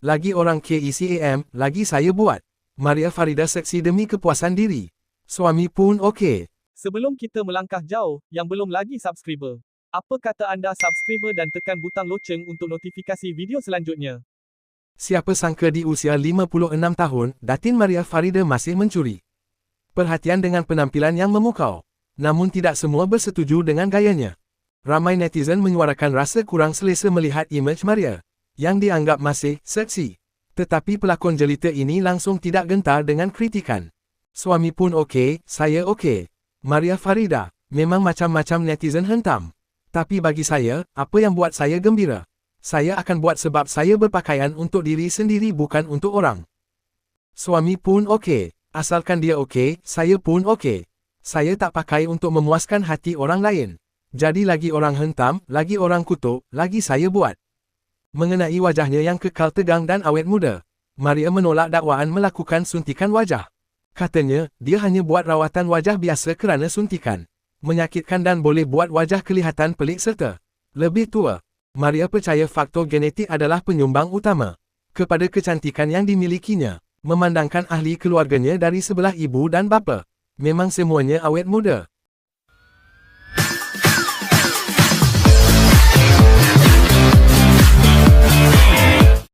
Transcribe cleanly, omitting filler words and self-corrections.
Lagi orang KECAM, lagi saya buat. Maria Farida seksi demi kepuasan diri. Suami pun okey. Sebelum kita melangkah jauh, yang belum lagi subscriber, apa kata anda subscriber dan tekan butang loceng untuk notifikasi video selanjutnya? Siapa sangka di usia 56 tahun, Datin Maria Farida masih mencuri perhatian dengan penampilan yang memukau. Namun tidak semua bersetuju dengan gayanya. Ramai netizen menyuarakan rasa kurang selesa melihat imej Maria, yang dianggap masih seksi. Tetapi pelakon jelita ini langsung tidak gentar dengan kritikan. Suami pun okey, saya okey. Maria Farida, memang macam-macam netizen hentam. Tapi bagi saya, apa yang buat saya gembira? Saya akan buat sebab saya berpakaian untuk diri sendiri bukan untuk orang. Suami pun okey. Asalkan dia okey, saya pun okey. Saya tak pakai untuk memuaskan hati orang lain. Jadi lagi orang hentam, lagi orang kutuk, lagi saya buat. Mengenai wajahnya yang kekal tegang dan awet muda, Maria menolak dakwaan melakukan suntikan wajah. Katanya, dia hanya buat rawatan wajah biasa kerana suntikan menyakitkan dan boleh buat wajah kelihatan pelik serta lebih tua. Maria percaya faktor genetik adalah penyumbang utama kepada kecantikan yang dimilikinya. Memandangkan ahli keluarganya dari sebelah ibu dan bapa, memang semuanya awet muda.